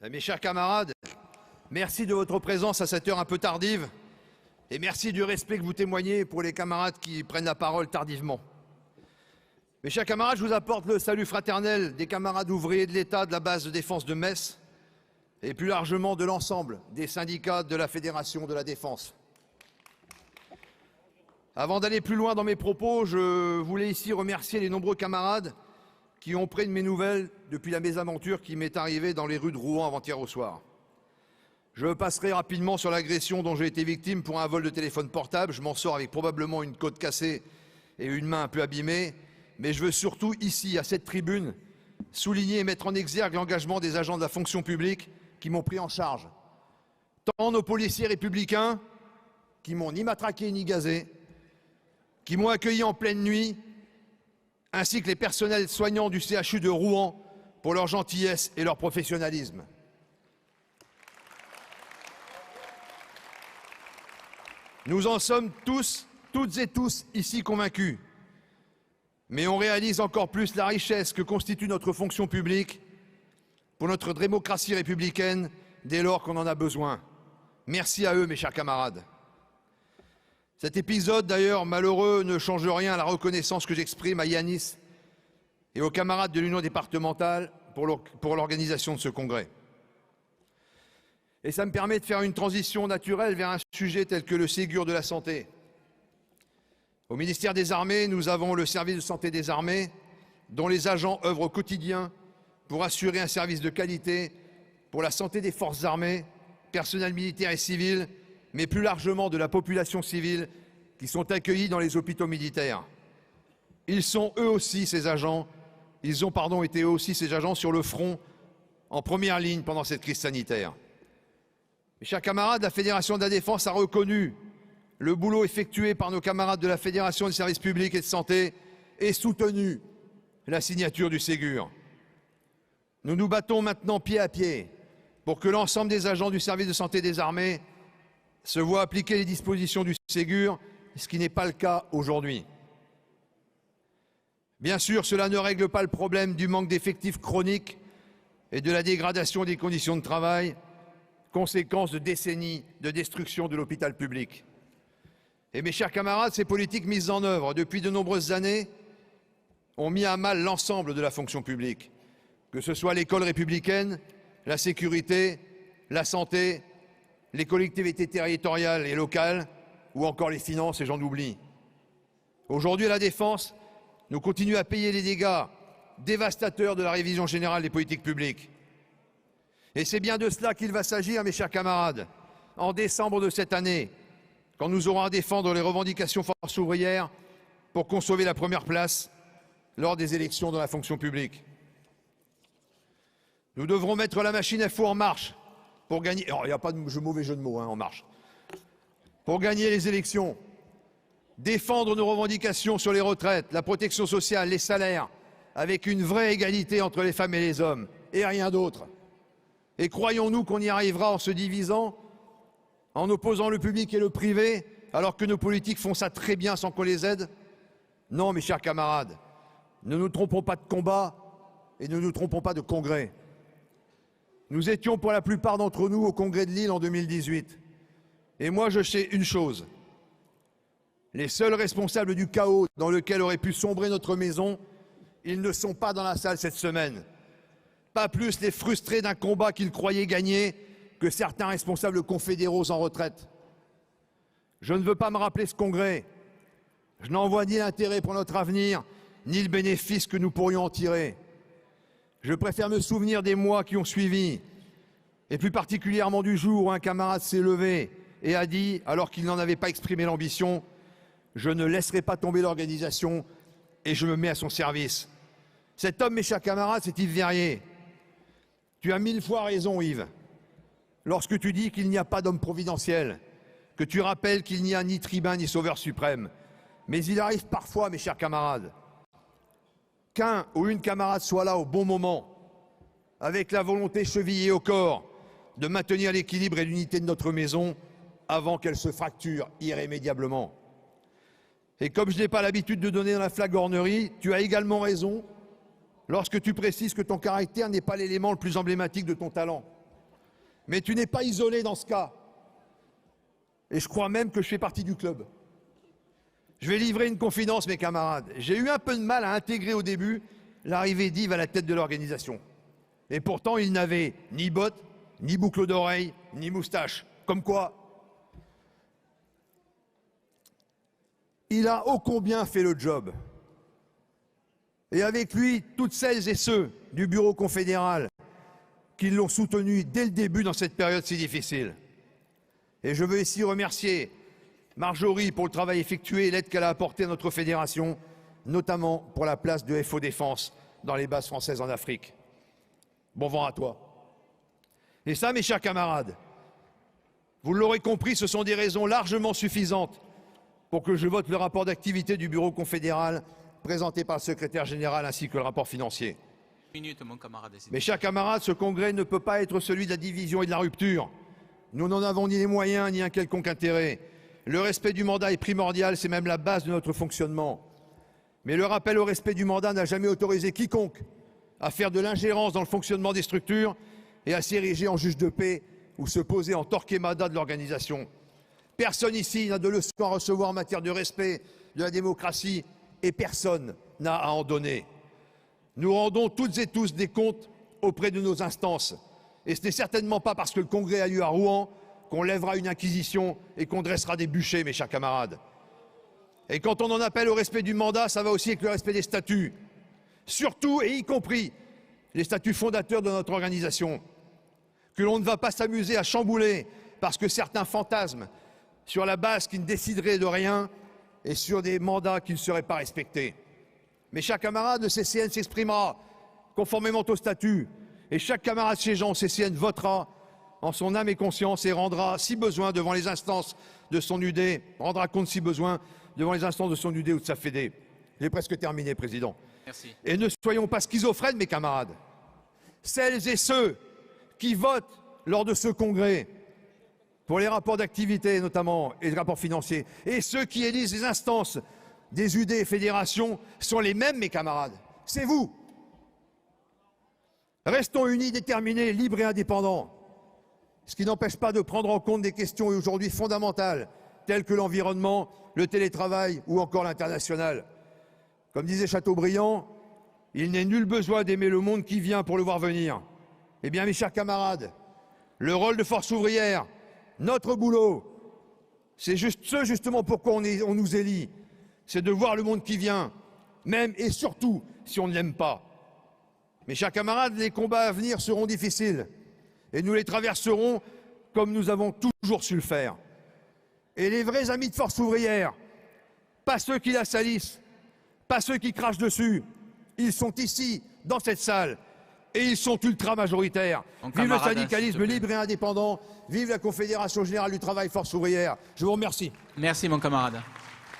Mes chers camarades, merci de votre présence à cette heure un peu tardive et merci du respect que vous témoignez pour les camarades qui prennent la parole tardivement. Mes chers camarades, je vous apporte le salut fraternel des camarades ouvriers de l'État de la base de défense de Metz et plus largement de l'ensemble des syndicats de la Fédération de la Défense. Avant d'aller plus loin dans mes propos, je voulais ici remercier les nombreux camarades qui ont pris de mes nouvelles depuis la mésaventure qui m'est arrivée dans les rues de Rouen avant-hier au soir. Je passerai rapidement sur l'agression dont j'ai été victime pour un vol de téléphone portable. Je m'en sors avec probablement une côte cassée et une main un peu abîmée. Mais je veux surtout ici, à cette tribune, souligner et mettre en exergue l'engagement des agents de la fonction publique qui m'ont pris en charge. Tant nos policiers républicains, qui m'ont ni matraqué ni gazé, qui m'ont accueilli en pleine nuit, ainsi que les personnels soignants du CHU de Rouen pour leur gentillesse et leur professionnalisme. Nous en sommes toutes et tous ici convaincus. Mais on réalise encore plus la richesse que constitue notre fonction publique pour notre démocratie républicaine dès lors qu'on en a besoin. Merci à eux, mes chers camarades. Cet épisode, d'ailleurs, malheureux, ne change rien à la reconnaissance que j'exprime à Yanis et aux camarades de l'Union départementale pour l'organisation de ce congrès. Et ça me permet de faire une transition naturelle vers un sujet tel que le Ségur de la santé. Au ministère des Armées, nous avons le service de santé des armées, dont les agents œuvrent au quotidien pour assurer un service de qualité pour la santé des forces armées, personnel militaire et civil, mais plus largement de la population civile qui sont accueillis dans les hôpitaux militaires. Ils sont eux aussi ces agents, été eux aussi ces agents sur le front, en première ligne pendant cette crise sanitaire. Mes chers camarades, la Fédération de la Défense a reconnu le boulot effectué par nos camarades de la Fédération des services publics et de santé et soutenu la signature du Ségur. Nous nous battons maintenant pied à pied pour que l'ensemble des agents du service de santé des armées se voient appliquer les dispositions du Ségur, ce qui n'est pas le cas aujourd'hui. Bien sûr, cela ne règle pas le problème du manque d'effectifs chroniques et de la dégradation des conditions de travail, conséquence de décennies de destruction de l'hôpital public. Et mes chers camarades, ces politiques mises en œuvre depuis de nombreuses années ont mis à mal l'ensemble de la fonction publique, que ce soit l'école républicaine, la sécurité, la santé, les collectivités territoriales et locales, ou encore les finances, et j'en oublie. Aujourd'hui, à la Défense, nous continuons à payer les dégâts dévastateurs de la révision générale des politiques publiques. Et c'est bien de cela qu'il va s'agir, mes chers camarades, en décembre de cette année, quand nous aurons à défendre les revendications force ouvrière pour conserver la première place lors des élections dans la fonction publique. Nous devrons mettre la machine FO en marche pour gagner... Il n'y a pas de mauvais jeu de mots, en marche. Pour gagner les élections, défendre nos revendications sur les retraites, la protection sociale, les salaires, avec une vraie égalité entre les femmes et les hommes, et rien d'autre. Et croyons-nous qu'on y arrivera en se divisant, en opposant le public et le privé, alors que nos politiques font ça très bien sans qu'on les aide? Non, mes chers camarades, ne nous trompons pas de combat et ne nous trompons pas de congrès. Nous étions pour la plupart d'entre nous au congrès de Lille en 2018. Et moi, je sais une chose. Les seuls responsables du chaos dans lequel aurait pu sombrer notre maison, ils ne sont pas dans la salle cette semaine. Pas plus les frustrés d'un combat qu'ils croyaient gagner que certains responsables confédéraux en retraite. Je ne veux pas me rappeler ce congrès. Je n'en vois ni l'intérêt pour notre avenir, ni le bénéfice que nous pourrions en tirer. Je préfère me souvenir des mois qui ont suivi, et plus particulièrement du jour où un camarade s'est levé et a dit, alors qu'il n'en avait pas exprimé l'ambition, « Je ne laisserai pas tomber l'organisation et je me mets à son service ». Cet homme, mes chers camarades, c'est Yves Verrier. Tu as 1000 fois raison, Yves, lorsque tu dis qu'il n'y a pas d'homme providentiel, que tu rappelles qu'il n'y a ni tribun ni sauveur suprême. Mais il arrive parfois, mes chers camarades, qu'un ou une camarade soit là au bon moment, avec la volonté chevillée au corps de maintenir l'équilibre et l'unité de notre maison avant qu'elle se fracture irrémédiablement. Et comme je n'ai pas l'habitude de donner dans la flagornerie, tu as également raison lorsque tu précises que ton caractère n'est pas l'élément le plus emblématique de ton talent. Mais tu n'es pas isolé dans ce cas. Et je crois même que je fais partie du club. Je vais livrer une confidence, mes camarades. J'ai eu un peu de mal à intégrer au début l'arrivée d'Yves à la tête de l'organisation. Et pourtant, il n'avait ni bottes, ni boucle d'oreille, ni moustache. Comme quoi, il a ô combien fait le job. Et avec lui, toutes celles et ceux du bureau confédéral qui l'ont soutenu dès le début dans cette période si difficile. Et je veux ici remercier Marjorie pour le travail effectué et l'aide qu'elle a apporté à notre fédération, notamment pour la place de FO Défense dans les bases françaises en Afrique. Bon vent à toi. Et ça, mes chers camarades, vous l'aurez compris, ce sont des raisons largement suffisantes pour que je vote le rapport d'activité du bureau confédéral présenté par le secrétaire général ainsi que le rapport financier. Mes chers camarades, ce congrès ne peut pas être celui de la division et de la rupture. Nous n'en avons ni les moyens ni un quelconque intérêt. Le respect du mandat est primordial, c'est même la base de notre fonctionnement. Mais le rappel au respect du mandat n'a jamais autorisé quiconque à faire de l'ingérence dans le fonctionnement des structures et à s'ériger en juge de paix ou se poser en Torquemada de l'organisation. Personne ici n'a de leçons à recevoir en matière de respect de la démocratie et personne n'a à en donner. Nous rendons toutes et tous des comptes auprès de nos instances. Et ce n'est certainement pas parce que le congrès a lieu à Rouen qu'on lèvera une inquisition et qu'on dressera des bûchers, mes chers camarades. Et quand on en appelle au respect du mandat, ça va aussi avec le respect des statuts. Surtout et y compris les statuts fondateurs de notre organisation. Que l'on ne va pas s'amuser à chambouler parce que certains fantasment sur la base qui ne déciderait de rien et sur des mandats qui ne seraient pas respectés. Mes chers camarades, le CCN s'exprimera conformément au statut et chaque camarade siégeant au CCN votera en son âme et conscience et rendra, si besoin, devant les instances de son UD, rendra compte, si besoin, devant les instances de son UD ou de sa Fédé. J'ai presque terminé, Président. Merci. Et ne soyons pas schizophrènes, mes camarades. Celles et ceux qui votent lors de ce congrès, pour les rapports d'activité notamment et les rapports financiers, et ceux qui élisent les instances des UD et fédérations sont les mêmes, mes camarades. C'est vous. Restons unis, déterminés, libres et indépendants. Ce qui n'empêche pas de prendre en compte des questions aujourd'hui fondamentales, telles que l'environnement, le télétravail ou encore l'international. Comme disait Chateaubriand, il n'est nul besoin d'aimer le monde qui vient pour le voir venir. Eh bien, mes chers camarades, le rôle de force ouvrière, notre boulot, c'est justement pourquoi on nous élit. C'est de voir le monde qui vient, même et surtout si on ne l'aime pas. Mes chers camarades, les combats à venir seront difficiles et nous les traverserons comme nous avons toujours su le faire. Et les vrais amis de Force ouvrière, pas ceux qui la salissent, pas ceux qui crachent dessus, ils sont ici, dans cette salle, et ils sont ultra majoritaires. Vive le syndicalisme libre et indépendant, vive la Confédération Générale du Travail Force ouvrière. Je vous remercie. Merci mon camarade.